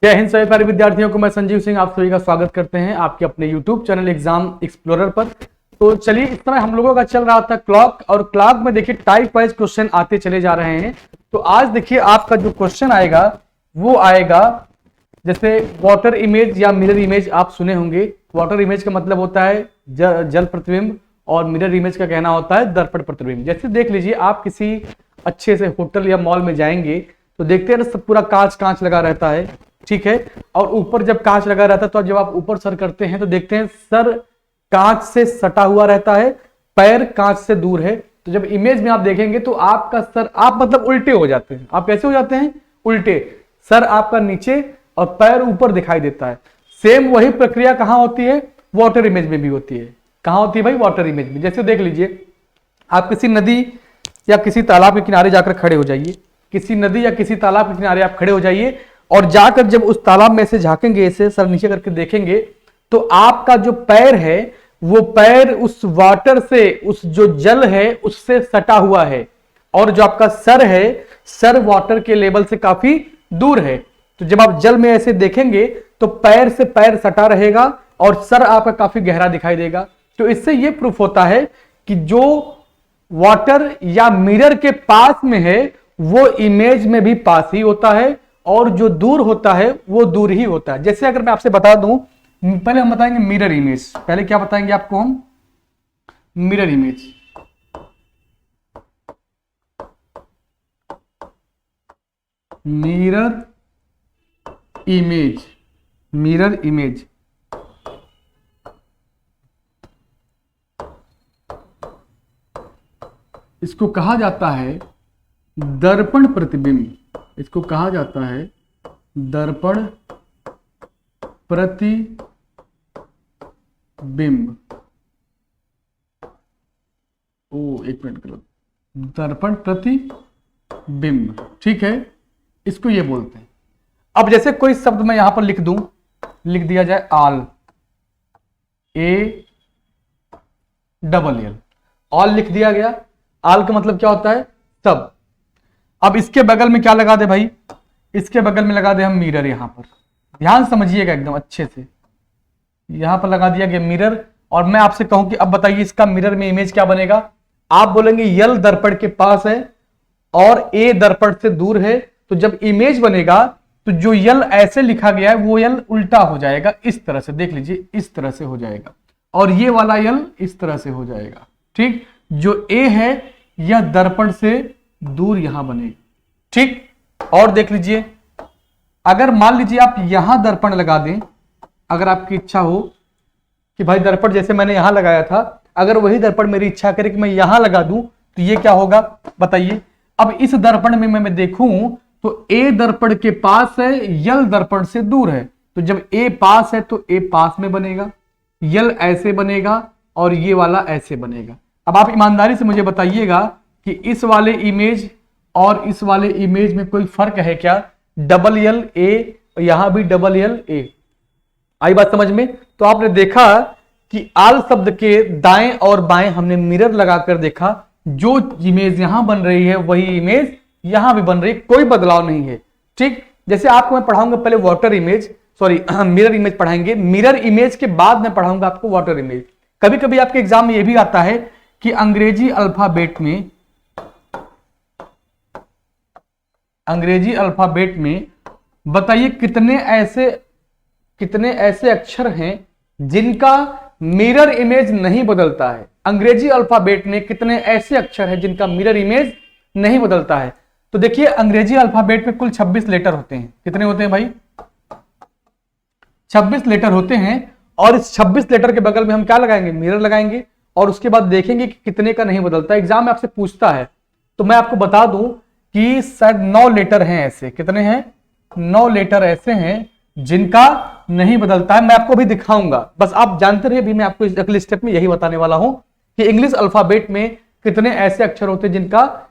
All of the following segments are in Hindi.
जय हिंद सभी प्यारे विद्यार्थियों को मैं संजीव सिंह आप सभी का स्वागत करते हैं आपके अपने YouTube चैनल एग्जाम एक्सप्लोरर पर। तो चलिए, इस समय हम लोगों का चल रहा था क्लॉक, और क्लॉक में देखिए टाइप वाइज क्वेश्चन आते चले जा रहे हैं। तो आज देखिए आपका जो क्वेश्चन आएगा वो आएगा, जैसे वाटर इमेज या मिरर इमेज आप सुने होंगे। वाटर इमेज का मतलब होता है जल प्रतिबिंब, और मिरर इमेज का कहना होता है दर्पण प्रतिबिंब। जैसे देख लीजिए, आप किसी अच्छे से होटल या मॉल में जाएंगे तो देखते हैं ना, सब पूरा कांच कांच लगा रहता है, ठीक है। और ऊपर जब कांच लगा रहता है तो जब आप ऊपर सर करते हैं तो देखते हैं सर कांच से सटा हुआ रहता है, पैर कांच से दूर है। तो जब इमेज में आप देखेंगे तो आपका सर, आप मतलब उल्टे हो जाते हैं। आप कैसे हो जाते हैं? उल्टे। सर आपका नीचे और पैर ऊपर दिखाई देता है। सेम वही प्रक्रिया कहां होती है? वाटर इमेज में भी होती है। कहां होती है भाई? वाटर इमेज में। जैसे देख लीजिए, आप किसी नदी या किसी तालाब के किनारे जाकर खड़े हो जाइए। किसी नदी या किसी तालाब के किनारे आप खड़े हो जाइए, और जाकर जब उस तालाब में से झांकेंगे, ऐसे सर नीचे करके देखेंगे, तो आपका जो पैर है वो पैर उस वाटर से, उस जो जल है उससे सटा हुआ है, और जो आपका सर है, सर वाटर के लेवल से काफी दूर है। तो जब आप जल में ऐसे देखेंगे तो पैर से पैर सटा रहेगा और सर आपका काफी गहरा दिखाई देगा। तो इससे यह प्रूफ होता है कि जो वाटर या मिरर के पास में है वो इमेज में भी पास ही होता है, और जो दूर होता है वो दूर ही होता है। जैसे अगर मैं आपसे बता दूं, पहले हम बताएंगे मिरर इमेज। पहले क्या बताएंगे आपको हम? Mirror image. Mirror image, mirror image इसको कहा जाता है दर्पण प्रतिबिंब। इसको कहा जाता है दर्पण प्रतिबिंब। एक मिनट करो, दर्पण प्रतिबिंब, ठीक है, इसको ये बोलते हैं। अब जैसे कोई शब्द मैं यहां पर लिख दूं, लिख दिया जाए आल, ALL, ऑल लिख दिया गया। आल का मतलब क्या होता है? सब। अब इसके बगल में क्या लगा दे भाई? इसके बगल में लगा दे हम मिरर। यहां पर ध्यान समझिएगा एकदम अच्छे से, यहां पर लगा दिया गया मिरर। और मैं आपसे कहूं कि अब बताइए इसका मिरर में इमेज क्या बनेगा? आप बोलेंगे यल दर्पण के पास है और ए दर्पण से दूर है। तो जब इमेज बनेगा तो जो यल ऐसे लिखा गया है वो यल उल्टा हो जाएगा, इस तरह से। देख लीजिए, इस तरह से हो जाएगा, और ये वाला यल इस तरह से हो जाएगा, ठीक। जो ए है यह दर्पण से दूर यहां बनेगा, ठीक। और देख लीजिए, अगर मान लीजिए आप यहां दर्पण लगा दें, अगर आपकी इच्छा हो कि भाई दर्पण जैसे मैंने यहां लगाया था, अगर वही दर्पण मेरी इच्छा करे कि मैं यहां लगा दूं, तो ये क्या होगा बताइए? अब इस दर्पण में मैं देखूं तो ए दर्पण के पास है, यल दर्पण से दूर है। तो जब ए पास है तो ए पास में बनेगा, यल ऐसे बनेगा, और ये वाला ऐसे बनेगा। अब आप ईमानदारी से मुझे बताइएगा कि इस वाले इमेज और इस वाले इमेज में कोई फर्क है क्या? डबल यल ए, यहां भी डबल यल ए। आई बात समझ में? तो आपने देखा कि आल शब्द के दाएं और बाएं हमने मिरर लगाकर देखा। जो इमेज यहां बन रही है वही इमेज यहां भी बन रही है, कोई बदलाव नहीं है, ठीक। जैसे आपको मैं पढ़ाऊंगा पहले water image, sorry mirror image पढ़ाएंगे। मिरर इमेज के बाद मैं पढ़ाऊंगा आपको वाटर इमेज। कभी कभी आपके एग्जाम में यह भी आता है कि अंग्रेजी अल्फाबेट में बताइए कितने ऐसे अक्षर हैं जिनका मिरर इमेज नहीं बदलता है। अंग्रेजी अल्फाबेट में कितने ऐसे अक्षर हैं जिनका मिरर इमेज नहीं बदलता है? तो देखिए, अंग्रेजी अल्फाबेट में कुल 26 लेटर होते हैं। कितने होते हैं भाई? 26 लेटर होते हैं, और इस 26 लेटर के बगल में हम क्या लगाएंगे? मिरर लगाएंगे, और उसके बाद देखेंगे कि कितने का नहीं बदलता। एग्जाम में आपसे पूछता है, तो मैं आपको बता दूं कि शायद 9 लेटर हैं ऐसे। कितने हैं? 9 लेटर ऐसे हैं जिनका नहीं बदलता है। मैं आपको भी दिखाऊंगा, बस आप जानते रहिए। भी मैं आपको इस अगले स्टेप में यही बताने वाला हूं कि इंग्लिश अल्फाबेट में कितने ऐसे अक्षर होते हैं जिनका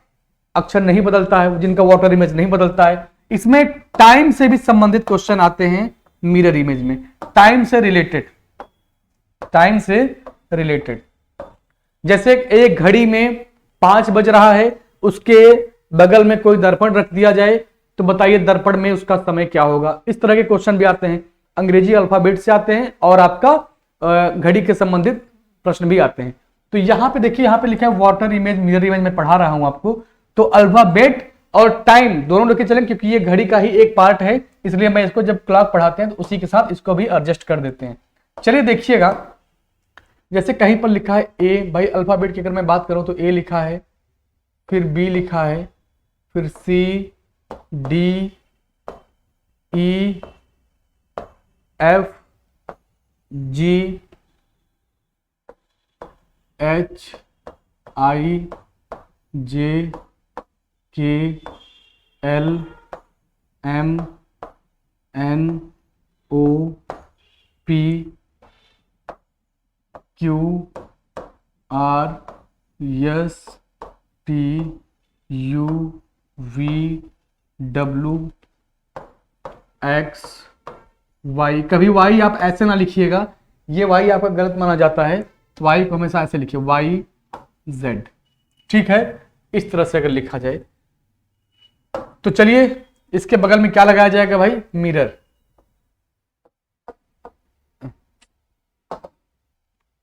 अक्षर नहीं बदलता है, जिनका वाटर इमेज नहीं बदलता है। इसमें टाइम से भी संबंधित क्वेश्चन आते हैं मिरर इमेज में, टाइम से रिलेटेड। जैसे एक घड़ी में 5 बज रहा है, उसके बगल में कोई दर्पण रख दिया जाए, तो बताइए दर्पण में उसका समय क्या होगा। इस तरह के क्वेश्चन भी आते हैं, अंग्रेजी अल्फाबेट से आते हैं और आपका घड़ी के संबंधित प्रश्न भी आते हैं। तो यहाँ पे देखिए, यहाँ पे लिखा है वाटर इमेज, मिरर इमेज मैं पढ़ा रहा हूं आपको। तो अल्फाबेट और टाइम दोनों लेके चलें, क्योंकि ये घड़ी का ही एक पार्ट है, इसलिए मैं इसको जब क्लॉक पढ़ाते हैं तो उसी के साथ इसको भी एडजस्ट कर देते हैं। चलिए देखिएगा, जैसे कहीं पर लिखा है ए, भाई अल्फाबेट की अगर मैं बात करूं तो ए लिखा है, फिर बी लिखा है, फिर C, D, E, F, G, H, I, J, K, L, M, N, O, P, Q, R, S, T, U, V, W, X, Y. कभी वाई आप ऐसे ना लिखिएगा, ये वाई आपका गलत माना जाता है, वाई को हमेशा ऐसे लिखिए, वाई जेड, ठीक है। इस तरह से अगर लिखा जाए तो चलिए इसके बगल में क्या लगाया जाएगा भाई, मिरर।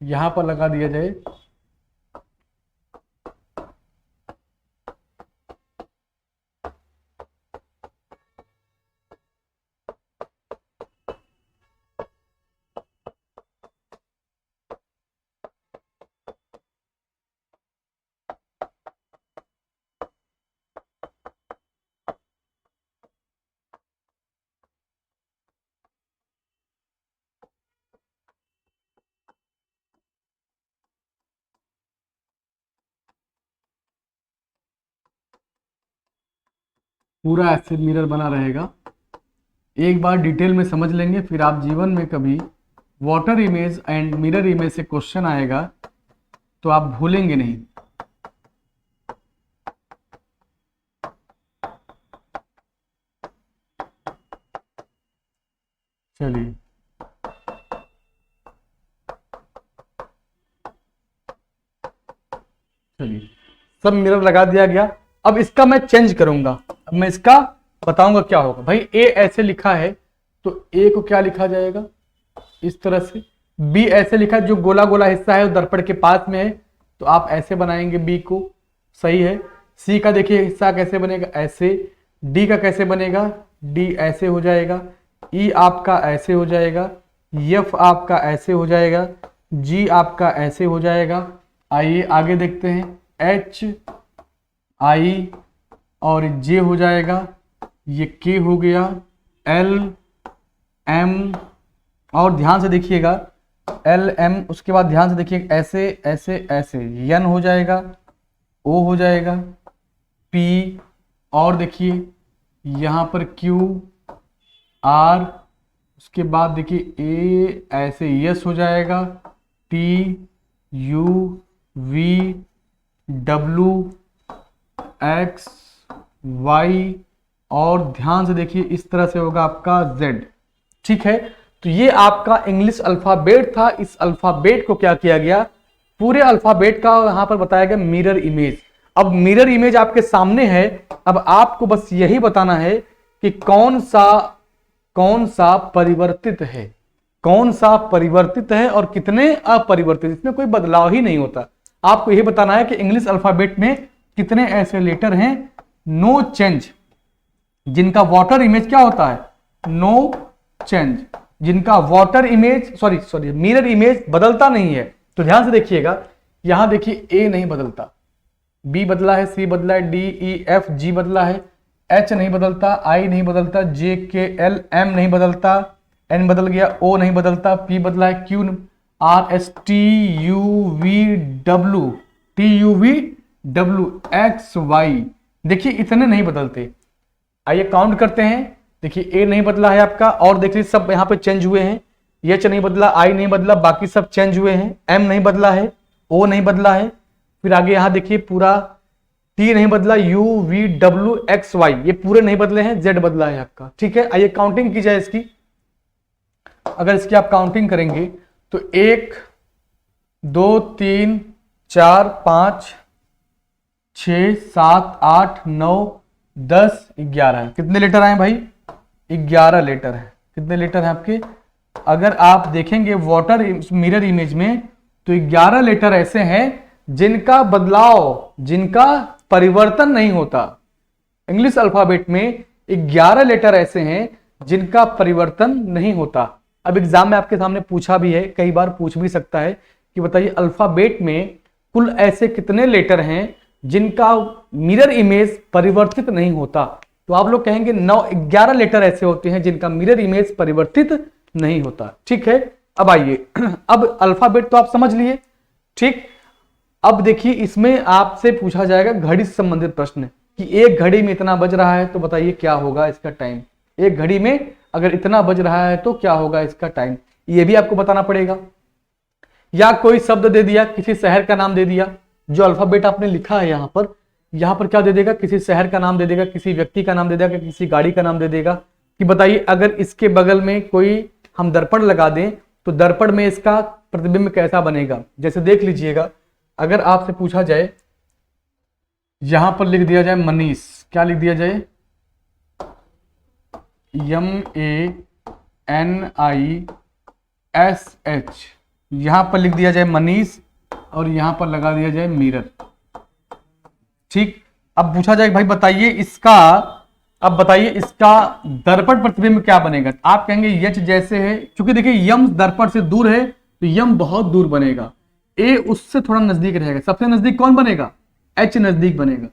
यहां पर लगा दिया जाए पूरा ऐसे मिरर बना रहेगा। एक बार डिटेल में समझ लेंगे, फिर आप जीवन में कभी water image and mirror image से क्वेश्चन आएगा तो आप भूलेंगे नहीं। चलिए चलिए सब मिरर लगा दिया गया। अब इसका मैं चेंज करूंगा, अब मैं इसका बताऊंगा क्या होगा। भाई ए ऐसे लिखा है तो ए को क्या लिखा जाएगा, इस तरह से। बी ऐसे लिखा है, जो गोला गोला हिस्सा है वो दर्पण के पास में है, तो आप ऐसे बनाएंगे बी को, सही है। सी का देखिए हिस्सा कैसे बनेगा, ऐसे। डी का कैसे बनेगा, डी ऐसे हो जाएगा। ई आपका ऐसे हो जाएगा, एफ आपका ऐसे हो जाएगा, जी आपका ऐसे हो जाएगा। आइए आगे देखते हैं, एच, आई और जे हो जाएगा, ये के हो गया, एल, एम, और ध्यान से देखिएगा एल, एम, उसके बाद ध्यान से देखिए ऐसे ऐसे ऐसे, एन हो जाएगा, ओ हो जाएगा, पी, और देखिए यहाँ पर क्यू, आर, उसके बाद देखिए ए ऐसे यस हो जाएगा, T, U, V, W, X, Y, और ध्यान से देखिए इस तरह से होगा आपका जेड, ठीक है। तो ये आपका इंग्लिश अल्फाबेट था। इस अल्फाबेट को क्या किया गया, पूरे अल्फाबेट का यहां पर बताया गया मिरर इमेज। अब मिरर इमेज आपके सामने है, अब आपको बस यही बताना है कि कौन सा परिवर्तित है, कौन सा परिवर्तित है और कितने अपरिवर्तित, इसमें कोई बदलाव ही नहीं होता। आपको यही बताना है कि इंग्लिश अल्फाबेट में कितने ऐसे लेटर हैं नो चेंज, जिनका वाटर इमेज क्या होता है, नो चेंज, जिनका water image sorry mirror image बदलता नहीं है। तो ध्यान से देखिएगा, यहां देखिए ए नहीं बदलता, बी बदला है, सी बदला है, डी, ई, एफ, जी बदला है, एच नहीं बदलता, आई नहीं बदलता, जे, के, एल, एम नहीं बदलता, एन बदल गया, ओ नहीं बदलता, पी बदला है, Q, R, S, T, U, V, W, T, U, V, W, X, Y, देखिए इतने नहीं बदलते। आइए काउंट करते हैं, देखिए ए नहीं बदला है आपका, और देखिए सब यहाँ पे चेंज हुए हैं, एच नहीं बदला, आई नहीं बदला, बाकी सब चेंज हुए हैं, एम नहीं बदला है, ओ नहीं बदला है, फिर आगे यहाँ देखिए पूरा टी नहीं बदला, U, V, W, X, Y, ये पूरे नहीं बदले हैं, जेड बदला है आपका, ठीक है। आइए काउंटिंग की जाए इसकी। अगर इसकी आप काउंटिंग करेंगे तो 1 2 3 4 5 6 7 8 9 10, 11। कितने लीटर आए भाई? 11 लीटर है। कितने लीटर है आपके? अगर आप देखेंगे वाटर मिरर इमेज में तो 11 लीटर ऐसे हैं जिनका बदलाव, जिनका परिवर्तन नहीं होता। इंग्लिश अल्फाबेट में 11 लेटर ऐसे हैं जिनका परिवर्तन नहीं होता। अब एग्जाम में आपके सामने पूछा भी है, कई बार पूछ भी सकता है कि बताइए अल्फाबेट में कुल ऐसे कितने लेटर हैं जिनका मिरर इमेज परिवर्तित नहीं होता। तो आप लोग कहेंगे 11 लेटर ऐसे होते हैं जिनका मिरर इमेज परिवर्तित नहीं होता। ठीक है, अब आइए अब अल्फाबेट तो आप समझ लिए, ठीक। अब देखिए इसमें आपसे पूछा जाएगा घड़ी से संबंधित प्रश्न कि एक घड़ी में इतना बज रहा है तो बताइए क्या होगा इसका टाइम। एक घड़ी में अगर इतना बज रहा है तो क्या होगा इसका टाइम, ये भी आपको बताना पड़ेगा। या कोई शब्द दे दिया, किसी शहर का नाम दे दिया, जो अल्फाबेट आपने लिखा है यहाँ पर क्या दे देगा, किसी शहर का नाम दे देगा, किसी व्यक्ति का नाम दे देगा, किसी गाड़ी का नाम दे देगा कि बताइए अगर इसके बगल में कोई हम दर्पण लगा दें तो दर्पण में इसका प्रतिबिंब कैसा बनेगा। जैसे देख लीजिएगा, अगर आपसे पूछा जाए, यहां पर लिख दिया जाए मनीष, क्या लिख दिया जाए, MANISH, यहां पर लिख दिया जाए मनीष और यहां पर लगा दिया जाए मिरर, ठीक। अब पूछा जाए भाई बताइए इसका, अब बताइए इसका दर्पण प्रतिबिंब क्या बनेगा। आप कहेंगे यच जैसे है, क्योंकि देखिए यम दर्पण से दूर है तो यम बहुत दूर बनेगा, ए उससे थोड़ा नजदीक रहेगा। सबसे नजदीक कौन बनेगा? एच नजदीक बनेगा।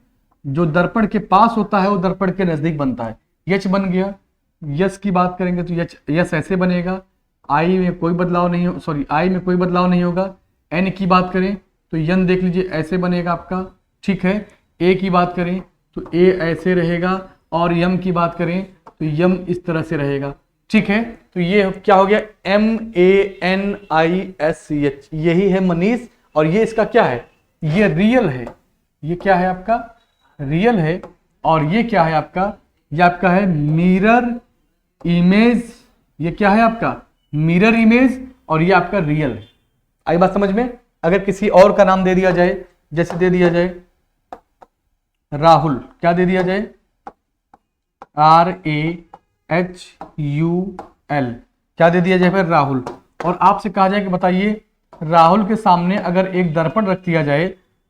जो दर्पण के पास होता है वो दर्पण के नजदीक बनता है। यच बन गया। यस की बात करेंगे तो यस ऐसे बनेगा, आई में कोई बदलाव नहीं हो, सॉरी आई में कोई बदलाव नहीं होगा। एन की बात करें तो यन देख लीजिए ऐसे बनेगा आपका, ठीक है। ए की बात करें तो ए ऐसे रहेगा और यम की बात करें तो यम इस तरह से रहेगा, ठीक है। तो ये क्या हो गया, MANISH, यही है मनीष और ये इसका क्या है, ये रियल है। ये क्या है आपका, रियल है। और ये क्या है आपका, ये आपका है मिरर इमेज। ये क्या है आपका, मिरर इमेज और ये आपका रियल है। आई बात समझ में। अगर किसी और का नाम दे दिया जाए, जैसे दे दिया जाए राहुल, क्या दे दिया जाए, RAHUL, क्या दे दिया जाए फिर राहुल। और आपसे कहा जाए कि बताइए राहुल के सामने अगर एक दर्पण रख दिया जाए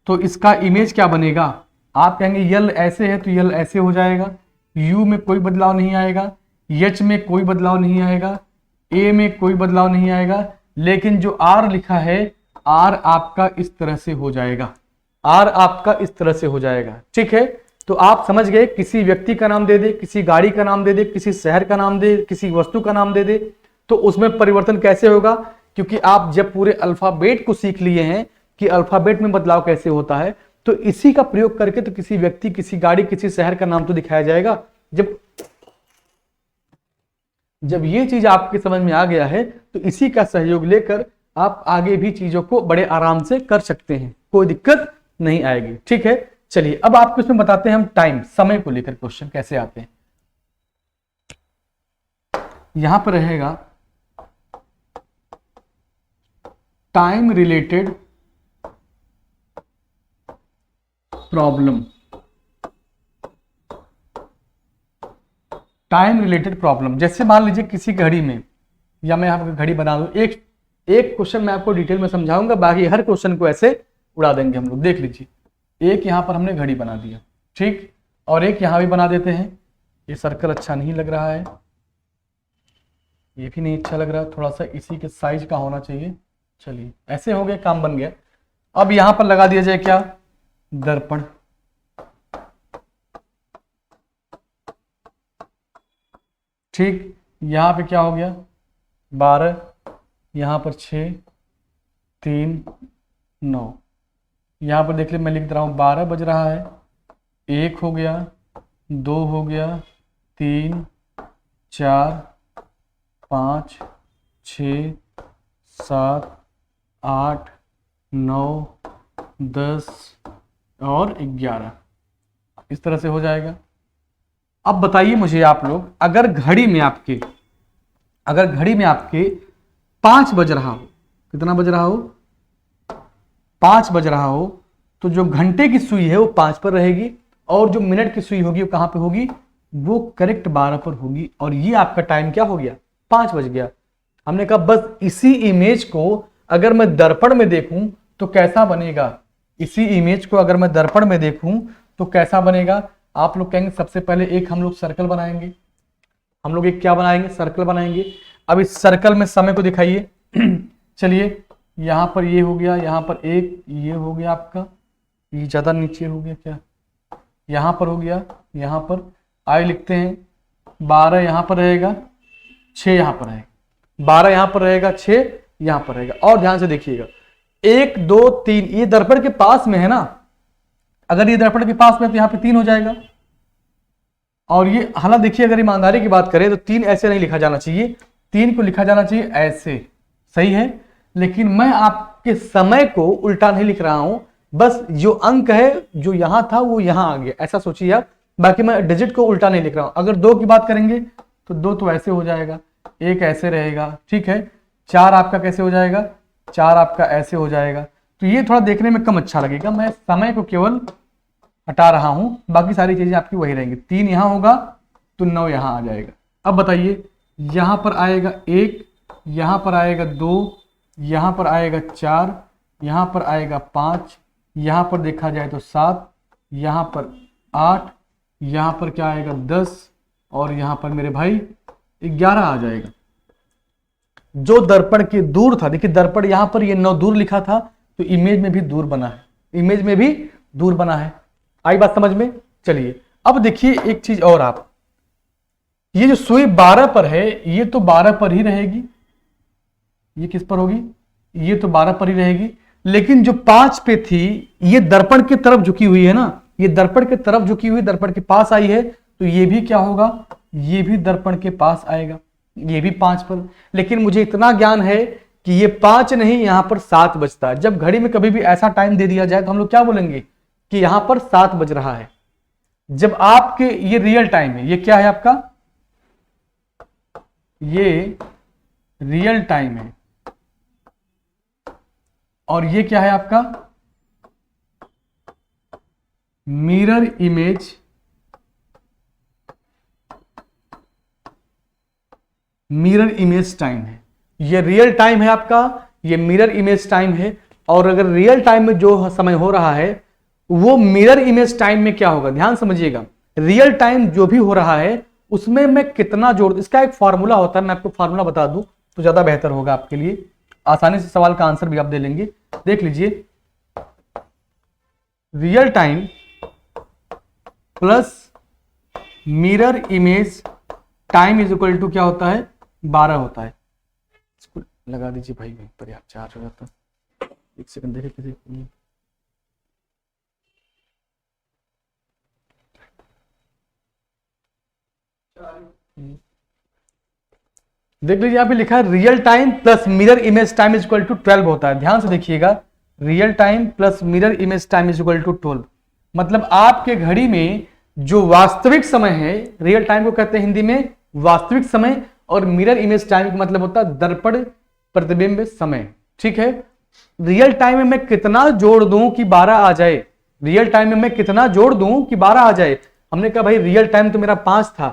तो इसका इमेज क्या बनेगा। आप कहेंगे यल ऐसे है तो यल ऐसे हो जाएगा, यू में कोई बदलाव नहीं आएगा, एच में कोई बदलाव नहीं आएगा, ए में कोई बदलाव नहीं आएगा, लेकिन जो आर लिखा है आर आपका इस तरह से हो जाएगा, आर आपका इस तरह से हो जाएगा, ठीक है। तो आप समझ गए, किसी व्यक्ति का नाम दे दे, किसी गाड़ी का नाम दे दे, किसी शहर का नाम दे, किसी वस्तु का नाम दे दे तो उसमें परिवर्तन कैसे होगा। क्योंकि आप जब पूरे अल्फाबेट को सीख लिए हैं कि अल्फाबेट में बदलाव कैसे होता है, तो इसी का प्रयोग करके तो किसी व्यक्ति, किसी गाड़ी, किसी शहर का नाम तो दिखाया जाएगा। जब ये चीज आपके समझ में आ गया है तो इसी का सहयोग लेकर आप आगे भी चीजों को बड़े आराम से कर सकते हैं, कोई दिक्कत नहीं आएगी, ठीक है। चलिए अब आपको इसमें बताते हैं हम टाइम, समय को लेकर क्वेश्चन कैसे आते हैं। यहां पर रहेगा time related problem, time related problem. जैसे मान लीजिए किसी घड़ी में, या मैं आपको घड़ी बना दूं, एक क्वेश्चन मैं आपको डिटेल में समझाऊंगा, बाकी हर क्वेश्चन को ऐसे उड़ा देंगे हम लोग। देख लीजिए, एक यहां पर हमने घड़ी बना दिया, ठीक, और एक यहां भी बना देते हैं। ये सर्कल अच्छा नहीं लग रहा है, ये भी नहीं अच्छा लग रहा, थोड़ा सा इसी के साइज का होना चाहिए। चलिए ऐसे हो गया, काम बन गया। अब यहां पर लगा दिया जाए क्या, दर्पण, ठीक। यहां पे क्या हो गया 12, यहां पर 6, 3, 9। यहां पर देख ले, मैं लिख रहा हूं 12 बज रहा है, 1 हो गया, 2 हो गया, 3, 4, 5, 6, 7, 8, 9, 10 और 11, इस तरह से हो जाएगा। अब बताइए मुझे आप लोग, अगर घड़ी में आपके 5 बज रहा हो, कितना बज रहा हो, 5 बज रहा हो, तो जो घंटे की सुई है वो 5 पर रहेगी और जो मिनट की सुई होगी वो कहां पे होगी, वो करेक्ट 12 पर होगी। और ये आपका टाइम क्या हो गया, 5 बज गया। हमने कहा बस इसी इमेज को अगर मैं दर्पण में देखूं तो कैसा बनेगा, इसी इमेज को अगर मैं दर्पण में देखूं तो कैसा बनेगा। आप लोग कहेंगे सबसे पहले एक हम लोग सर्कल बनाएंगे, हम लोग एक क्या बनाएंगे, सर्कल बनाएंगे। अब इस सर्कल में समय को दिखाइए। चलिए यहां पर ये हो गया, यहां पर एक ये हो गया आपका, ये ज्यादा नीचे हो गया क्या, यहां पर हो गया, यहां पर आए लिखते हैं 12 यहां पर रहेगा, 6 यहां पर रहेगा, 12 यहां पर रहेगा, 6 यहां पर रहेगा। और ध्यान से देखिएगा 1 2 3 ये दर्पण के पास में है ना, अगर ये दर्पण के पास में तो यहां पे 3 हो जाएगा। और ये हालांकि देखिए अगर ईमानदारी की बात करें तो 3 ऐसे नहीं लिखा जाना चाहिए, 3 को लिखा जाना चाहिए ऐसे, सही है। लेकिन मैं आपके समय को उल्टा नहीं लिख रहा हूं, बस जो अंक है जो यहां था वो यहां आ गया, ऐसा सोचिए आप। बाकी मैं डिजिट को उल्टा नहीं लिख रहा हूं। अगर 2 की बात करेंगे तो 2 तो ऐसे हो जाएगा, 1 ऐसे रहेगा, ठीक है। 4 आपका कैसे हो जाएगा, 4 आपका ऐसे हो जाएगा। तो ये थोड़ा देखने में कम अच्छा लगेगा, मैं समय को केवल हटा रहा हूं, बाकी सारी चीजें आपकी वही रहेंगी। 3 यहां होगा तो 9 यहां आ जाएगा। अब बताइए यहां पर आएगा 1, यहां पर आएगा 2, यहां पर आएगा 4, यहां पर आएगा 5, यहां पर देखा जाए तो 7, यहां पर 8, यहां पर क्या आएगा 10, और यहां पर मेरे भाई 11 आ जाएगा। जो दर्पण के दूर था, देखिए दर्पण यहां पर ये 9 दूर लिखा था, तो इमेज में भी दूर बना है, इमेज में भी दूर बना है। आई बात समझ में। चलिए अब देखिए एक चीज और, आप ये जो सुई 12 पर है ये तो 12 पर ही रहेगी, ये किस पर होगी, ये तो 12 पर ही रहेगी। लेकिन जो 5 पे थी ये दर्पण की तरफ झुकी हुई है ना, ये दर्पण की तरफ झुकी हुई, दर्पण के पास आई है, तो ये भी क्या होगा, ये भी दर्पण के पास आएगा, ये भी 5 पर। लेकिन मुझे इतना ज्ञान है कि ये 5 नहीं, यहां पर 7 बजता है। जब घड़ी में कभी भी ऐसा टाइम दे दिया जाए तो हम लोग क्या बोलेंगे कि यहां पर 7 बज रहा है। जब आपके ये रियल टाइम है, ये क्या है आपका, ये रियल टाइम है, और ये क्या है आपका mirror image, mirror image time है। ये रियल टाइम है आपका, ये मिरर इमेज टाइम है। और अगर रियल टाइम में जो समय हो रहा है वो मिरर इमेज टाइम में क्या होगा, ध्यान समझिएगा। रियल टाइम जो भी हो रहा है उसमें मैं कितना जोड़, इसका एक फॉर्मूला होता है, मैं आपको फॉर्मूला बता दूं तो ज्यादा बेहतर होगा आपके लिए, आसानी से सवाल का आंसर भी आप दे लेंगे। देख लीजिए real time plus mirror image time is equal to क्या होता है, 12 होता है। इसको लगा दीजिए भाई, वहीं पर आप चार्ज हो जाता है। एक सेकंड देखिए किसी, देख लीजिए यहाँ पे लिखा है real time plus mirror image time is equal to 12 होता है। ध्यान से देखिएगा, real time plus mirror image time is equal to 12, मतलब आपके घड़ी में जो वास्तविक समय है, रियल टाइम को कहते हैं हिंदी में वास्तविक समय, और मिरर इमेज टाइम का मतलब होता है दर्पण प्रतिबिंब समय, ठीक है। रियल टाइम में मैं कितना जोड़ दूं कि 12 आ जाए, रियल टाइम में मैं कितना जोड़ दूं कि 12 आ जाए। हमने कहा भाई रियल टाइम तो मेरा 5 था,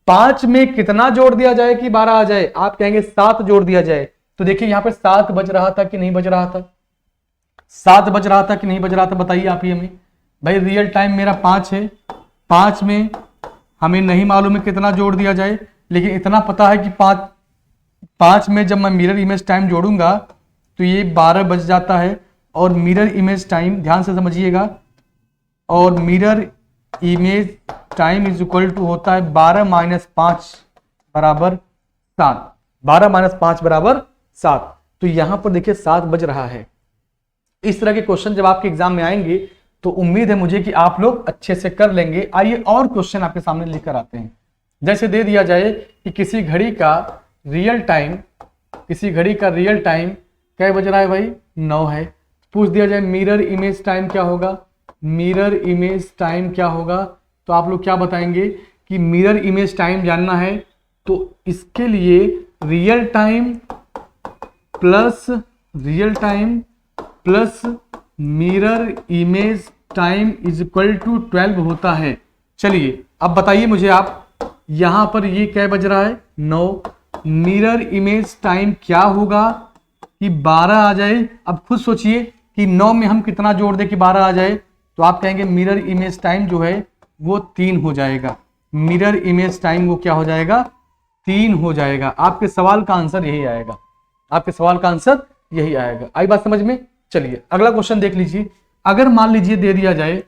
5 में कितना जोड़ दिया जाए कि 12 आ जाए, आप कहेंगे 7 जोड़ दिया जाए। तो देखिए यहां पर 7 बज रहा था कि नहीं बज रहा था, 7 बज रहा था कि नहीं बज रहा था, बताइए आप ही हमें। भाई रियल टाइम मेरा 5 है, 5 में हमें नहीं मालूम है कितना जोड़ दिया जाए, लेकिन इतना पता है कि 5 में जब मैं मिरर इमेज टाइम जोड़ूंगा तो ये 12 बज जाता है। और मिरर इमेज टाइम ध्यान से समझिएगा, और mirror image time is equal to होता है 12 माइनस 5 बराबर 7, 12 माइनस 5 बराबर 7। तो यहां पर देखिए 7 बज रहा है। इस तरह के क्वेश्चन जब आपके एग्जाम में आएंगे तो उम्मीद है मुझे कि आप लोग अच्छे से कर लेंगे। आइए और क्वेश्चन आपके सामने लेकर आते हैं। जैसे दे दिया जाए कि किसी घड़ी का रियल टाइम, किसी घड़ी का रियल टाइम क्या बज रहा है भाई, 9 है। पूछ दिया जाए मिरर इमेज टाइम क्या होगा, मिरर इमेज टाइम क्या होगा, तो आप लोग क्या बताएंगे कि मिरर इमेज टाइम जानना है तो इसके लिए real time plus mirror image time is equal to 12 होता है। चलिए अब बताइए मुझे आप, यहां पर ये क्या बज रहा है 9, मिरर इमेज टाइम क्या होगा कि 12 आ जाए। अब खुद सोचिए कि 9 में हम कितना जोड़ दें कि 12 आ जाए, तो आप कहेंगे मिरर इमेज टाइम जो है वो 3 हो जाएगा। मिरर इमेज टाइम वो क्या हो जाएगा 3 हो जाएगा। आपके सवाल का आंसर यही आएगा, आपके सवाल का आंसर यही आएगा। आई बात समझ में। चलिए अगला क्वेश्चन देख लीजिए। अगर मान लीजिए दे दिया जाए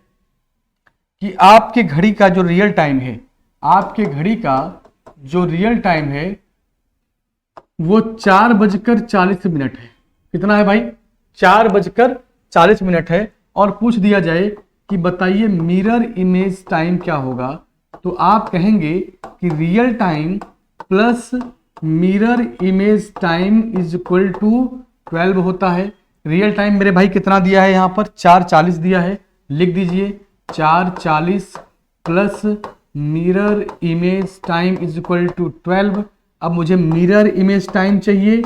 कि आपके घड़ी का जो रियल टाइम है, आपके घड़ी का जो रियल टाइम है वो 4:40 है। कितना है भाई 4:40 है। और पूछ दिया जाए कि बताइए मिरर इमेज टाइम क्या होगा, तो आप कहेंगे कि real time plus mirror image time is equal to 12 होता है। रियल टाइम मेरे भाई कितना दिया है, यहाँ पर 4:40 दिया है, लिख दीजिए 4:40 plus mirror image time is equal to 12। अब मुझे मिरर इमेज टाइम चाहिए,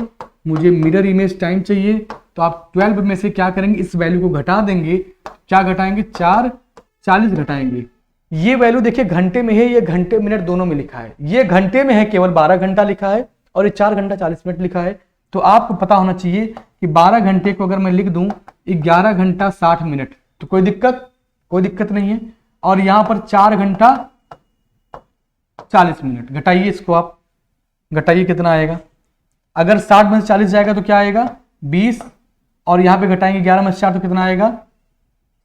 मुझे मिरर इमेज टाइम चाहिए, तो आप 12 में से क्या करेंगे, इस वैल्यू को घटा देंगे। क्या घटाएंगे 4:40 घटाएंगे। ये वैल्यू देखिए घंटे में है, ये घंटे मिनट दोनों में लिखा है। ये घंटे में है केवल 12 घंटा लिखा है और ये 4 घंटा 40 मिनट लिखा है। तो आपको पता होना चाहिए कि 12 घंटे को अगर मैं लिख दूं 11 घंटा 60 मिनट, तो कोई दिक्कत नहीं है। और यहां पर 4 घंटा 40 मिनट। घटाइए इसको, आप घटाइए कितना आएगा। अगर 60 में से 40 जाएगा तो क्या आएगा 20, और यहां पे घटाएंगे 11 में से 4 तो कितना आएगा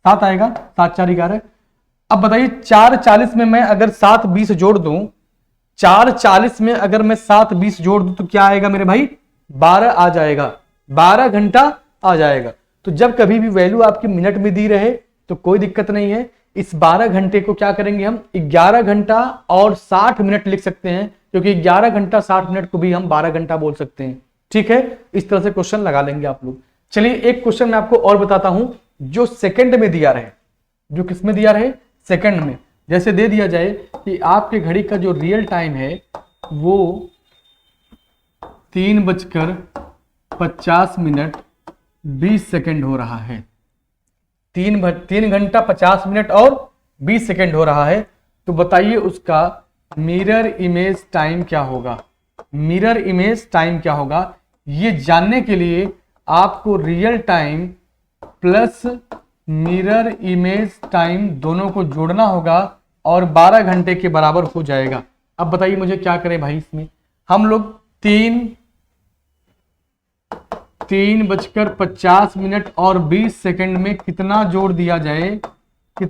7 आएगा, 7 4 11। अब बताइए 4:40 में मैं अगर 7 20 जोड़ दूं, 4:40 में अगर मैं 7 20 जोड़ दूं तो क्या आएगा मेरे भाई 12 आ जाएगा, 12 घंटा आ जाएगा। तो जब कभी भी वैल्यू आपकी मिनट में दी रहे तो कोई दिक्कत नहीं है। इस 12 घंटे को क्या करेंगे हम 11 घंटा और 60 मिनट लिख सकते हैं, क्योंकि 11 घंटा 60 मिनट को भी हम 12 घंटा बोल सकते हैं। ठीक है, इस तरह से क्वेश्चन लगा लेंगे आप लोग। चलिए एक क्वेश्चन मैं आपको और बताता हूं जो सेकंड में दिया रहे, जो किस में दिया रहे सेकंड में। जैसे दे दिया जाए कि आपके घड़ी का जो रियल टाइम है वो 3:50 हो रहा है, 3 घंटा 50 मिनट और 20 सेकंड हो रहा है। तो बताइए उसका मिरर इमेज टाइम क्या होगा। मिरर इमेज टाइम क्या होगा, ये जानने के लिए आपको real time plus mirror image time दोनों को जोड़ना होगा और 12 घंटे के बराबर हो जाएगा। अब बताइए मुझे क्या करें भाई, इसमें हम लोग 3:50 और 20 सेकंड में कितना जोड़ दिया जाए कि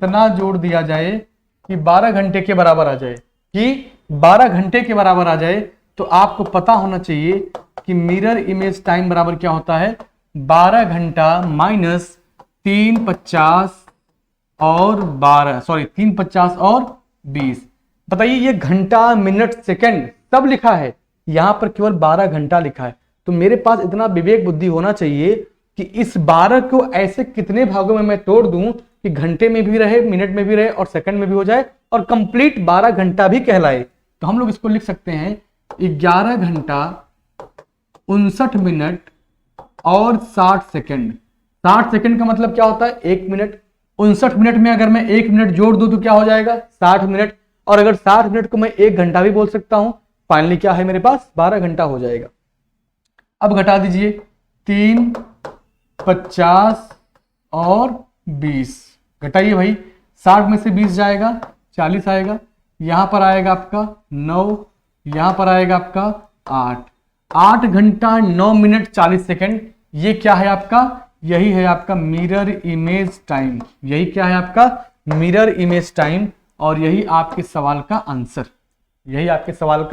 12 घंटे के बराबर आ जाए, कि 12 घंटे के बराबर आ जाए। तो आपको पता होना चाहिए कि मिरर इमेज टाइम बराबर क्या होता है 12 घंटा माइनस 3:50 और 20। बताइए ये घंटा मिनट सेकंड सब लिखा है, यहां पर केवल 12 घंटा लिखा है। तो मेरे पास इतना विवेक बुद्धि होना चाहिए कि इस 12 को ऐसे कितने भागों में मैं तोड़ दूं कि घंटे में भी रहे, मिनट में भी रहे और सेकंड में भी हो जाए और कंप्लीट 12 घंटा भी कहलाए। तो हम लोग इसको लिख सकते हैं 11 घंटा 59 मिनट और 60 सेकंड। 60 सेकंड का मतलब क्या होता है 1 मिनट। 59 मिनट में अगर मैं 1 मिनट जोड़ दूं तो क्या हो जाएगा 60 मिनट, और अगर 60 मिनट को मैं 1 घंटा भी बोल सकता हूं। फाइनली क्या है मेरे पास 12 घंटा हो जाएगा। अब घटा दीजिए 3:50 और 20, घटाइए भाई, 60 में से 20 जाएगा 40 आएगा, यहां पर आएगा आपका 9, यहां पर आएगा आपका 8 घंटा 9 मिनट 40 सेकंड। ये क्या है आपका, यही है आपका मिरर इमेज टाइम, यही क्या है आपका मिरर इमेज टाइम, और यही आपके सवाल का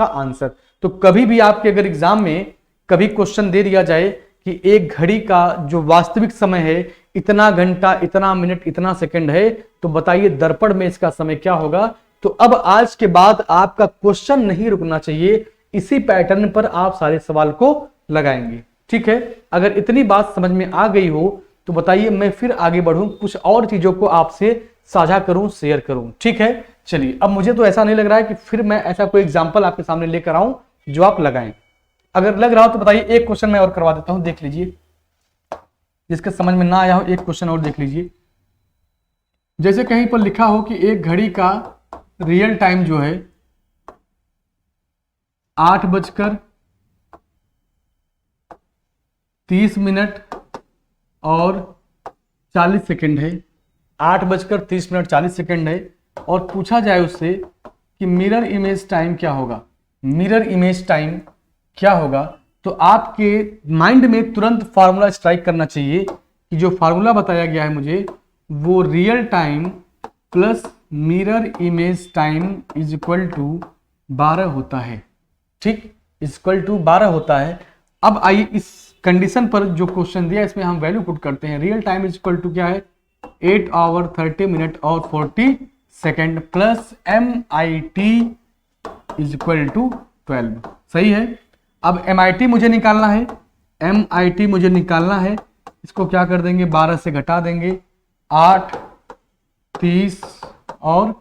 आंसर, तो कभी भी आपके अगर एग्जाम में कभी क्वेश्चन दे दिया जाए कि एक घड़ी का जो वास्तविक समय है इतना घंटा इतना मिनट इतना सेकंड है, तो बताइए दर्पण में इसका समय क्या होगा। तो अब आज के बाद आपका क्वेश्चन नहीं रुकना चाहिए, इसी पैटर्न पर आप सारे सवाल को लगाएंगे। ठीक है, अगर इतनी बात समझ में आ गई हो तो बताइए मैं फिर आगे बढ़ूं, कुछ और चीजों को आपसे साझा करूं, शेयर करूं। ठीक है, चलिए अब मुझे तो ऐसा नहीं लग रहा है कि फिर मैं ऐसा कोई एग्जाम्पल आपके सामने लेकर आऊं जो आप लगाएं। अगर लग रहा हो तो बताइए, एक क्वेश्चन मैं और करवा देता हूं, देख लीजिए, जिसके समझ में ना आया हो एक क्वेश्चन और देख लीजिए। जैसे कहीं पर लिखा हो कि एक घड़ी का रियल टाइम जो है 8:30 और 40 सेकंड है। 8:30 है और पूछा जाए उससे कि मिरर इमेज टाइम क्या होगा, मिरर इमेज टाइम क्या होगा, तो आपके माइंड में तुरंत फार्मूला स्ट्राइक करना चाहिए कि जो फार्मूला बताया गया है मुझे वो real time plus mirror image time is equal to 12 होता है। ठीक, इक्वल टू 12 होता है। अब आइए इस कंडीशन पर जो क्वेश्चन दिया इसमें हम वैल्यू पुट करते हैं। Real time is equal to क्या है, 8 आवर 30 मिनट और 40 second plus MIT is equal to 12। सही है। अब MIT मुझे निकालना है, MIT मुझे निकालना है। इसको क्या कर देंगे, 12 से घटा देंगे, 8, 30 और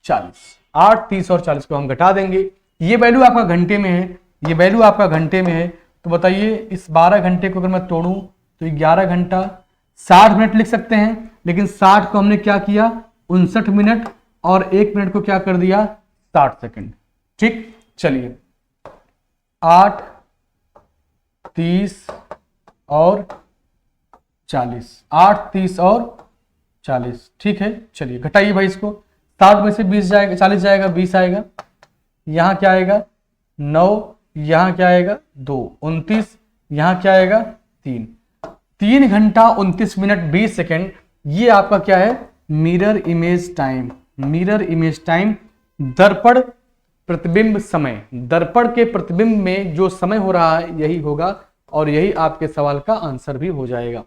40। 8, 30 और 40 को हम घटा देंगे। ये वैल्यू आपका घंटे में है, ये वैल्यू आपका घंटे में है। तो बताइए इस 12 घंटे को अगर मैं तोड़ूं तो 11 घंटा 60 मिनट लिख सकते हैं, लेकिन 60 को हमने क्या किया 59 मिनट और 1 मिनट को क्या कर दिया 60 सेकंड। ठीक, चलिए 8, 30 और 40, 8, 30 और 40। ठीक है, चलिए घटाइए भाई इसको। 60 में से 20 जाएगा, 40 जाएगा, 20 आएगा, यहाँ क्या आएगा 9, यहाँ क्या आएगा 2, 29, यहाँ क्या आएगा 3। 3 घंटा 29 मिनट 20 सेकेंड। ये आपका क्या है mirror image time. Mirror image time दर्पण प्रतिबिंब समय, दर्पण के प्रतिबिंब में जो समय हो रहा है यही होगा और यही आपके सवाल का आंसर भी हो जाएगा।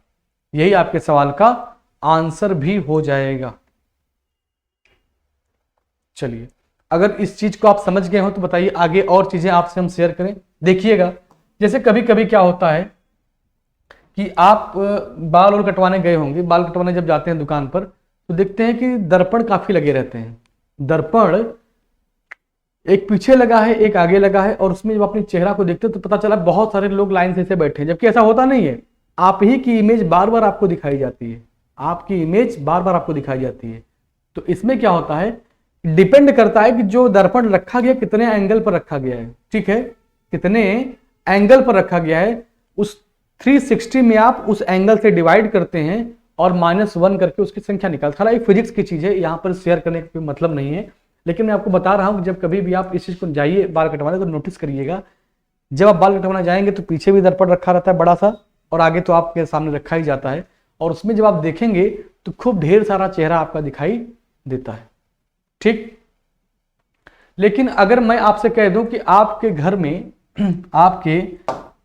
यही आपके सवाल का आंसर भी हो जाएगा। चलिए अगर इस चीज को आप समझ गए हो तो बताइए आगे और चीजें आपसे हम शेयर करें। देखिएगा जैसे कभी कभी क्या होता है कि आप बाल और कटवाने गए होंगे, बाल कटवाने जब जाते हैं दुकान पर तो देखते हैं कि दर्पण काफी लगे रहते हैं। दर्पण एक पीछे लगा है, एक आगे लगा है और उसमें जब अपने चेहरा को देखते हैं तो पता चला बहुत सारे लोग लाइन से ऐसे बैठे हैं, जबकि ऐसा होता नहीं है। आप ही की इमेज बार बार आपको दिखाई जाती है, आपकी इमेज बार बार आपको दिखाई जाती है। तो इसमें क्या होता है, डिपेंड करता है कि जो दर्पण रखा गया कितने एंगल पर रखा गया है। ठीक है, कितने एंगल पर रखा गया है, उस 360 में आप उस एंगल से डिवाइड करते हैं और -1 करके उसकी संख्या निकालते हैं। हालांकि फिजिक्स की चीज है, यहाँ पर शेयर करने का कोई मतलब नहीं है, लेकिन मैं आपको बता रहा हूं कि जब कभी भी आप इस चीज को जाइए बाल कटवाने तो नोटिस करिएगा, जब आप बाल कटवाने जाएंगे तो पीछे भी दर्पण रखा रहता है बड़ा सा और आगे तो आपके सामने रखा ही जाता है, और उसमें जब आप देखेंगे तो खूब ढेर सारा चेहरा आपका दिखाई देता है। ठीक, लेकिन अगर मैं आपसे कह दूं कि आपके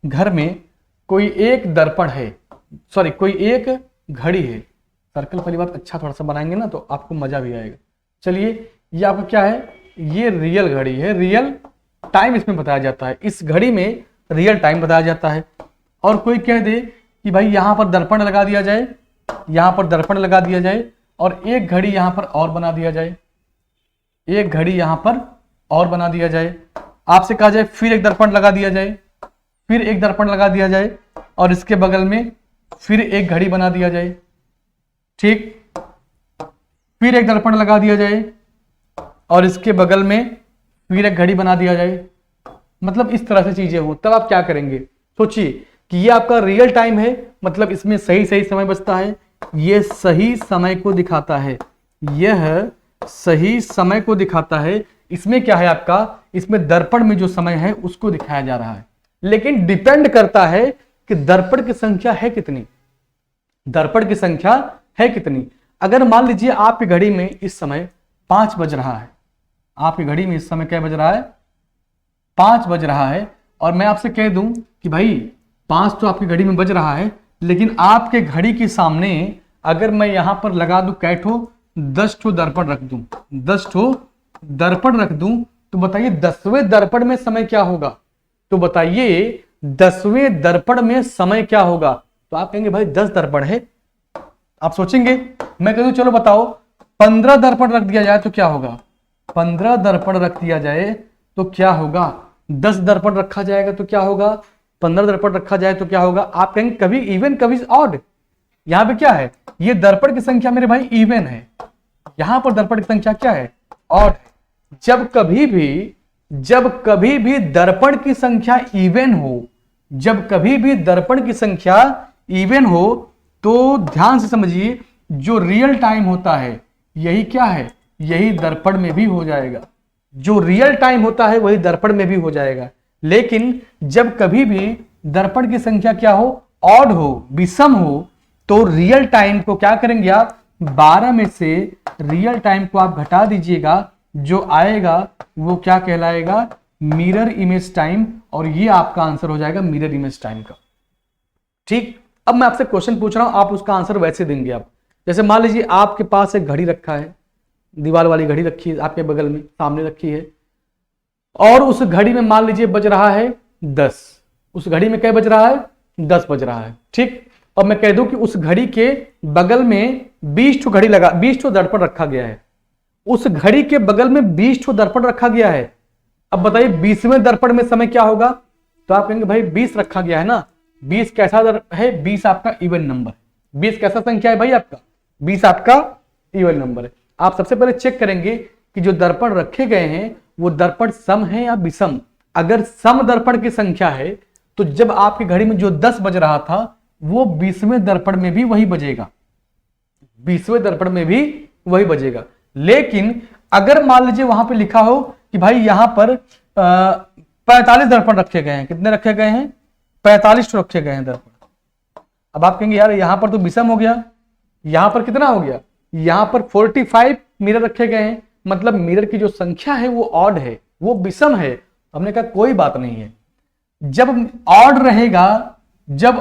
घर में कोई एक दर्पण है, सॉरी कोई एक घड़ी है, सर्कल पहली बात अच्छा थोड़ा सा बनाएंगे ना तो आपको मजा भी आएगा। चलिए ये आपका क्या है, ये रियल घड़ी है, रियल टाइम इसमें बताया जाता है, इस घड़ी में रियल टाइम बताया जाता है। और कोई कह दे कि भाई यहां पर दर्पण लगा दिया जाए, यहां पर दर्पण लगा दिया जाए और एक घड़ी यहां पर और बना दिया जाए, एक घड़ी यहां पर और बना दिया जाए। आपसे कहा जाए फिर एक दर्पण लगा दिया जाए, फिर एक दर्पण लगा दिया जाए और इसके बगल में फिर एक घड़ी बना दिया जाए। ठीक, फिर एक दर्पण लगा दिया जाए और इसके बगल में फिर एक घड़ी बना दिया जाए। मतलब इस तरह से चीजें हो, तब आप क्या करेंगे, सोचिए कि ये आपका रियल टाइम है, मतलब इसमें सही सही समय बचता है, ये सही समय को दिखाता है, यह सही समय को दिखाता है। इसमें क्या है आपका, इसमें दर्पण में जो समय है उसको दिखाया जा रहा है, लेकिन डिपेंड करता है कि दर्पण की संख्या है कितनी, दर्पण की संख्या है कितनी। अगर मान लीजिए आपकी घड़ी में इस समय 5 बज रहा है, आपकी घड़ी में इस समय क्या बज रहा है 5 बज रहा है, और मैं आपसे कह दूं कि भाई 5 तो आपकी घड़ी में बज रहा है, लेकिन आपके घड़ी के सामने अगर मैं यहां पर लगा दूं कै ठो 10 ठो दर्पण रख दूं, 10 ठो दर्पण रख दूं, तो बताइए 10वें दर्पण में समय क्या होगा, तो बताइए 10वें दर्पण में समय क्या होगा। तो आप कहेंगे भाई 10 दर्पण है, आप सोचेंगे, मैं कहूं चलो बताओ 15 दर्पण रख दिया जाए तो क्या होगा, 15 दर्पण रख दिया जाए तो क्या होगा, 10 दर्पण रखा जाएगा तो क्या होगा, 15 दर्पण रखा जाए तो क्या होगा। आप कहेंगे कभी इवन कभी ऑड, यहां पे क्या है, ये दर्पण की संख्या मेरे भाई इवन है, यहां पर दर्पण की संख्या क्या है? ऑड। जब कभी भी दर्पण की संख्या इवन हो, जब कभी भी दर्पण की संख्या इवन हो, तो ध्यान से समझिए, जो रियल टाइम होता है यही क्या है? यही दर्पण में भी हो जाएगा। जो रियल टाइम होता है वही दर्पण में भी हो जाएगा। लेकिन जब कभी भी दर्पण की संख्या क्या हो? ऑड हो, विषम हो, तो रियल टाइम को क्या करेंगे आप? 12 में से रियल टाइम को आप घटा दीजिएगा, जो आएगा वो क्या कहलाएगा? Mirror image time. और ये आपका आंसर हो जाएगा मिरर इमेज टाइम का। ठीक, अब मैं आपसे क्वेश्चन पूछ रहा हूं, आप उसका आंसर वैसे देंगे। आप जैसे मान लीजिए आपके पास एक घड़ी रखा है, दीवार वाली घड़ी रखी है आपके बगल में, सामने रखी है, और उस घड़ी में मान लीजिए बज रहा है 10। उस घड़ी में क्या बज रहा है? 10 बज रहा है। ठीक, और मैं कह दूं कि उस घड़ी के बगल में 20 घड़ी लगा, 20 दर्पण रखा गया है। उस घड़ी के बगल में 20 दर्पण रखा गया है। अब बताइए 20वें दर्पण में समय क्या होगा? तो आप कहेंगे भाई 20 रखा गया है ना, 20 कैसा है? 20 आपका इवन नंबर है। 20 कैसा संख्या है भाई आपका? 20 आपका इवन नंबर है। आप सबसे पहले चेक करेंगे कि जो दर्पण रखे गए हैं वो दर्पण सम है या विषम। अगर सम दर्पण की संख्या है तो जब आपकी घड़ी में जो 10 बज रहा था वो 20वें दर्पण में भी वही बजेगा, 20वें दर्पण में भी वही बजेगा। लेकिन अगर मान लीजिए वहां पे लिखा हो कि भाई यहां पर 45 दर्पण रखे गए हैं, कितने रखे गए हैं? 45 रखे गए हैं दर्पण। अब आप कहेंगे यार यहां पर तो विषम हो गया, यहां पर कितना हो गया? यहां पर 45 मिरर रखे गए हैं, मतलब मिरर की जो संख्या है वो ऑड है, वो विषम है। हमने कहा कोई बात नहीं है, जब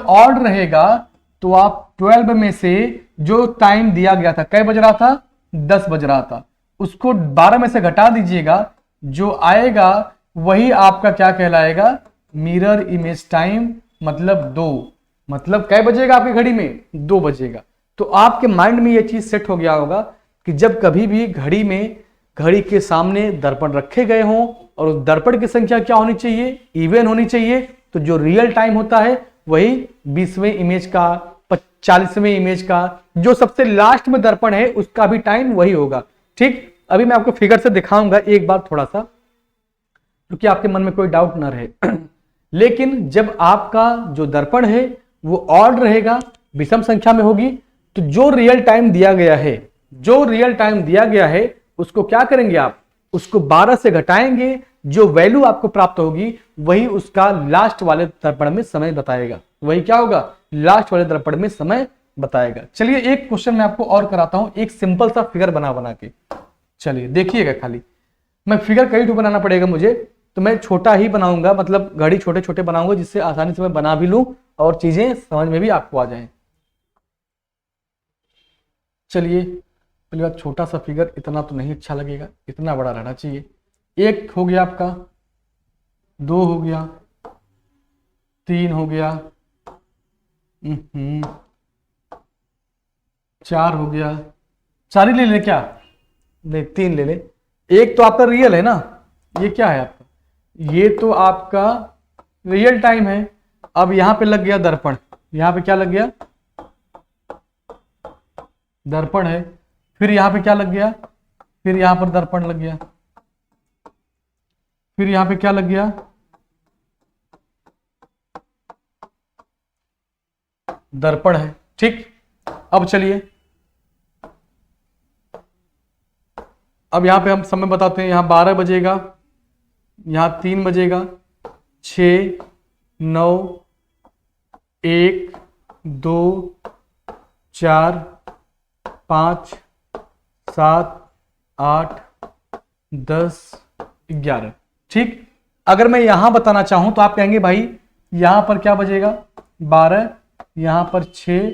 ऑड रहेगा तो आप 12 में से जो टाइम दिया गया था, कै बज रहा था? 10 बज रहा था, उसको 12 में से घटा दीजिएगा, जो आएगा वही आपका क्या कहलाएगा? मिरर इमेज टाइम, मतलब 2। मतलब कै बजेगा आपकी घड़ी में? 2 बजेगा। तो आपके माइंड में यह चीज सेट हो गया होगा कि जब कभी भी घड़ी के सामने दर्पण रखे गए हों और उस दर्पण की संख्या क्या होनी चाहिए? इवन होनी चाहिए। तो जो रियल टाइम होता है वही 20वें इमेज का, 40वें इमेज का, जो सबसे लास्ट में दर्पण है उसका भी टाइम वही होगा। ठीक, अभी मैं आपको फिगर से दिखाऊंगा एक बार थोड़ा सा, क्योंकि आपके मन में कोई डाउट ना रहे। लेकिन जब आपका जो दर्पण है वो ऑड रहेगा, विषम संख्या में होगी, तो जो रियल टाइम दिया गया है उसको क्या करेंगे आप? उसको 12 से घटाएंगे, जो वैल्यू आपको प्राप्त होगी वही उसका लास्ट वाले दर्पण में समय बताएगा। वही क्या होगा? लास्ट वाले दर्पण में समय बताएगा। चलिए एक क्वेश्चन मैं आपको और कराता हूं, एक सिंपल सा फिगर बना के। चलिए देखिएगा, खाली मैं फिगर कई टू बनाना पड़ेगा मुझे, तो मैं छोटा ही बनाऊंगा, मतलब घड़ी छोटे छोटे बनाऊंगा जिससे आसानी से मैं बना भी लूं और चीजें समझ में भी आपको आ जाएं। चलिए पहली बात, छोटा सा फिगर इतना तो नहीं अच्छा लगेगा, इतना बड़ा रहना चाहिए। 1 हो गया आपका, 2 हो गया, 3 हो गया, 4 हो गया। 4 ही ले ले क्या? नहीं 3 ले ले। 1 तो आपका रियल है ना, ये क्या है आपका? ये तो आपका रियल टाइम है। अब यहां पे लग गया दर्पण, यहां पे क्या लग गया? दर्पण है। फिर यहां पे क्या लग गया? फिर यहां पर दर्पण लग गया। फिर यहां पे क्या लग गया? दर्पण है। ठीक, अब चलिए, अब यहां पे हम समय बताते हैं। यहां 12 बजेगा, यहां 3 बजेगा, 6, 9, 1, 2, 4, 5, 7, 8, 10, 11। ठीक, अगर मैं यहां बताना चाहूं तो आप कहेंगे भाई यहां पर क्या बजेगा? 12, यहां पर 6।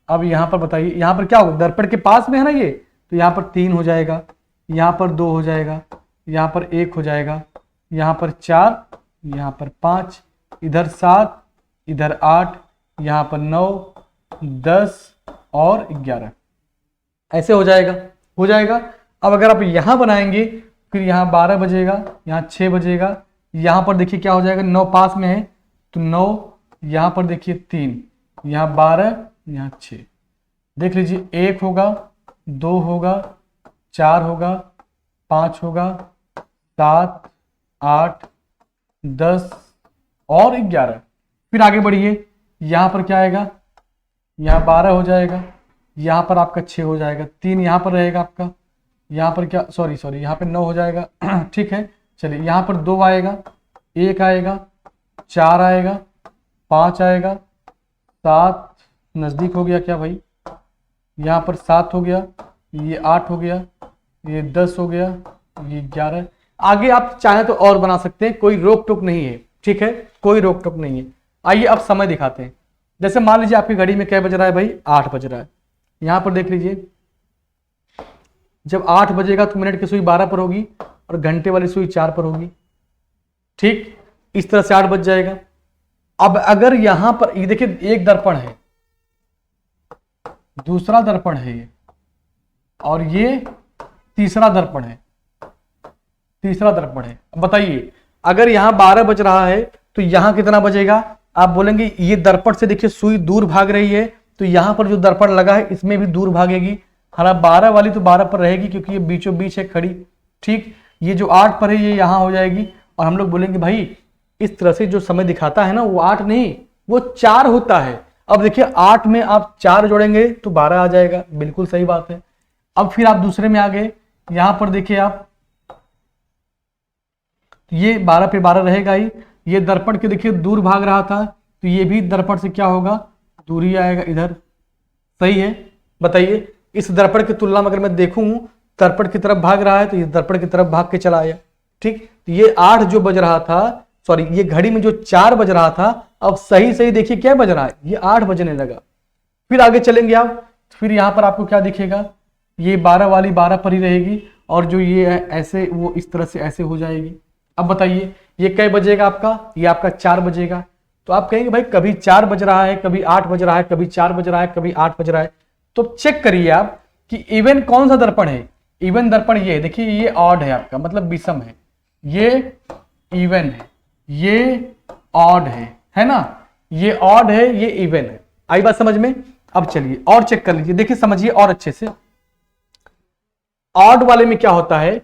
अब यहां पर बताइए, यहां पर क्या होगा? दर्पण के पास में है ना ये, तो यहां पर 3 हो जाएगा, यहां पर 2 हो जाएगा, यहां पर 1 हो जाएगा, यहां पर 4, यहां पर 5, इधर 7, इधर 8, यहां पर 9, 10 और 11। ऐसे हो जाएगा। अब अगर आप यहां बनाएंगे, फिर यहां 12 बजेगा, यहां 6 बजेगा, यहां पर देखिए क्या हो जाएगा? 9 पास में है तो 9, यहां पर देखिए 3, यहां 12, यहां 6। देख लीजिए 1 होगा, 2 होगा, 4 होगा, 5 होगा, 7, 8, 10 और 11। फिर आगे बढ़िए, यहाँ पर क्या आएगा, यहाँ 12 हो जाएगा, यहाँ पर आपका 6 हो जाएगा, 3 यहाँ पर रहेगा आपका, यहाँ पर क्या सॉरी यहाँ पे 9 हो जाएगा। ठीक है, चलिए यहाँ पर 2 आएगा, 1 आएगा, 4 आएगा, 5 आएगा, 7 नज़दीक हो गया क्या भाई, यहाँ पर 7 हो गया, ये 8 हो गया, ये 10 हो गया, ये 11। आगे आप चाहें तो और बना सकते हैं, कोई रोक टोक नहीं है। ठीक है, कोई रोक टोक नहीं है। आइए अब समय दिखाते हैं। जैसे मान लीजिए आपकी घड़ी में क्या बज रहा है भाई, 8 बज रहा है। यहाँ पर देख लीजिए, जब 8 बजेगा तो मिनट की सुई 12 पर होगी और घंटे वाली सुई 4 पर होगी। ठीक, इस तरह से 8 बज जाएगा। अब अगर यहां पर ये देखिए, एक दर्पण है, दूसरा दर्पण है ये, और ये तीसरा दर्पण है, तीसरा दर्पण है। अब बताइए, अगर यहां 12 बज रहा है तो यहां कितना बजेगा? आप बोलेंगे ये दर्पण से देखिए सुई दूर भाग रही है, तो यहां पर जो दर्पण लगा है इसमें भी दूर भागेगी। हाँ, 12 वाली तो 12 पर रहेगी क्योंकि ये बीचों बीच है खड़ी। ठीक, ये जो 8 पर है ये यहां हो जाएगी, और हम लोग बोलेंगे भाई इस तरह से जो समय दिखाता है ना, वो 8 नहीं, वो 4 होता है। अब देखिए 8 में आप 4 जोड़ेंगे तो 12 आ जाएगा, बिल्कुल सही बात है। अब फिर आप दूसरे में आ गए, यहां पर देखिए आप, ये 12 पे 12 रहेगा ही। ये दर्पण के देखिए दूर भाग रहा था, तो ये भी दर्पण से क्या होगा, दूरी आएगा इधर। सही है, बताइए इस दर्पण की तुलना में अगर मैं देखूं, दर्पण की तरफ भाग रहा है तो ये दर्पण की तरफ भाग के चला आया। ठीक, तो ये 8 जो बज रहा था, सॉरी ये घड़ी में जो 4 बज रहा था, अब सही सही देखिए क्या बज रहा है, ये 8 बजने लगा। फिर आगे चलेंगे आप, फिर यहां पर आपको क्या दिखेगा, ये 12 वाली 12 पर ही रहेगी, और जो ये है ऐसे, वो इस तरह से ऐसे हो जाएगी। अब बताइए ये कै बजेगा आपका, ये आपका 4 बजेगा। तो आप कहेंगे भाई कभी 4 बज रहा है, कभी 8 बज रहा है, कभी 4 बज रहा है, कभी 8 बज रहा है। तो चेक करिए आप कि इवन कौन सा दर्पण है। इवन दर्पण ये देखिए, ये ऑड है आपका, मतलब विषम है, ये इवन है, ये ऑड है ना, ये ऑड है, ये इवन है। आई बात समझ में? अब चलिए और चेक कर लीजिए, देखिए समझिए और अच्छे से। ऑड वाले में क्या होता है,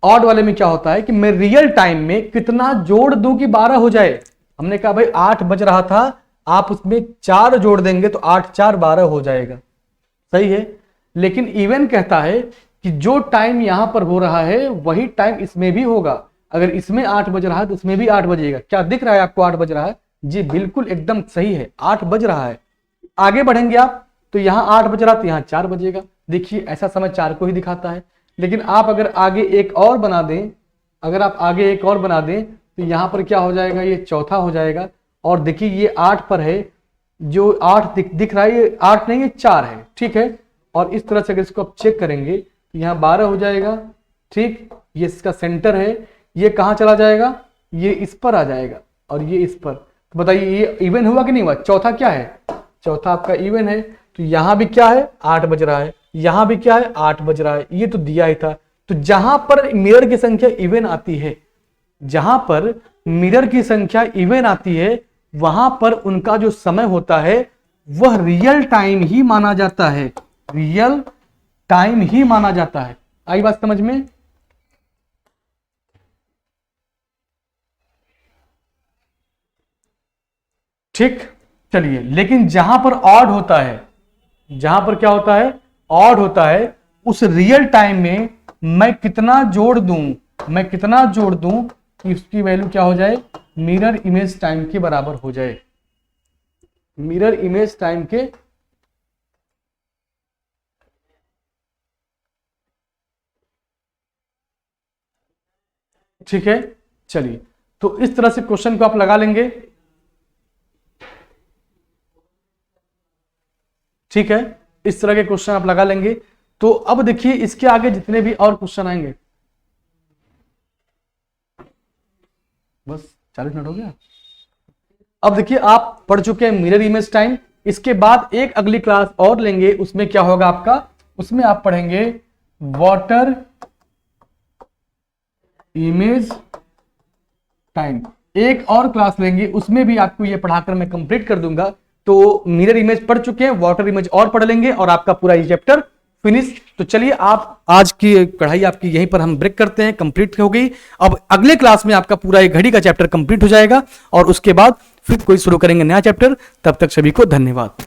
ऑड वाले में क्या होता है कि मैं रियल टाइम में कितना जोड़ दूं कि 12 हो जाए। हमने कहा भाई 8 बज रहा था, आप उसमें 4 जोड़ देंगे तो 8 4 12 हो जाएगा। सही है, लेकिन इवन कहता है कि जो टाइम यहां पर हो रहा है वही टाइम इसमें भी होगा। अगर इसमें 8 बज रहा है तो उसमें भी 8 बजेगा। क्या दिख रहा है आपको 8 बज रहा है? जी बिल्कुल एकदम सही है, 8 बज रहा है। आगे बढ़ेंगे आप तो यहां 8 बज रहा तो यहां 4 बजेगा। देखिए ऐसा समय 4 को ही दिखाता है। लेकिन आप अगर आगे एक और बना दें, अगर आप आगे एक और बना दें तो यहां पर क्या हो जाएगा, ये चौथा हो जाएगा। और देखिए ये 8 पर है, जो 8 दिख रहा है ये 8 नहीं, ये 4 है। ठीक है, और इस तरह से अगर इसको आप चेक करेंगे तो यहाँ 12 हो जाएगा। ठीक, ये इसका सेंटर है, ये कहाँ चला जाएगा, ये इस पर आ जाएगा और ये इस पर। तो बताइए ये इवन हुआ कि नहीं हुआ? चौथा क्या है, चौथा आपका इवन है। तो यहाँ भी क्या है, 8 बज रहा है, यहाँ भी क्या है, 8 बज रहा है। ये तो दिया ही था। तो जहां पर मिरर की संख्या इवन आती है, जहां पर मिरर की संख्या इवन आती है, वहां पर उनका जो समय होता है वह रियल टाइम ही माना जाता है, रियल टाइम ही माना जाता है। आई बात समझ में? ठीक, चलिए। लेकिन जहां पर ऑड होता है, जहां पर क्या होता है, ऑड होता है, उस रियल टाइम में मैं कितना जोड़ दूं, मैं कितना जोड़ दूं कि उसकी वैल्यू क्या हो जाए, मिरर इमेज टाइम के बराबर हो जाए, मिरर इमेज टाइम के। ठीक है, चलिए। तो इस तरह से क्वेश्चन को आप लगा लेंगे। ठीक है, इस तरह के क्वेश्चन आप लगा लेंगे। तो अब देखिए इसके आगे जितने भी और क्वेश्चन आएंगे, बस 40 मिनट हो गया। अब देखिए आप पढ़ चुके हैं मिरर इमेज टाइम। इसके बाद एक अगली क्लास और लेंगे, उसमें क्या होगा आपका, उसमें आप पढ़ेंगे वाटर इमेज टाइम। एक और क्लास लेंगे, उसमें भी आपको ये पढ़ाकर मैं कंप्लीट कर दूंगा। तो मिरर इमेज पढ़ चुके हैं, वाटर इमेज और पढ़ लेंगे और आपका पूरा ये चैप्टर फिनिश। तो चलिए आप आज की पढ़ाई आपकी यहीं पर हम ब्रेक करते हैं, कंप्लीट हो गई। अब अगले क्लास में आपका पूरा एक घड़ी का चैप्टर कंप्लीट हो जाएगा और उसके बाद फिर कोई शुरू करेंगे नया चैप्टर। तब तक सभी को धन्यवाद।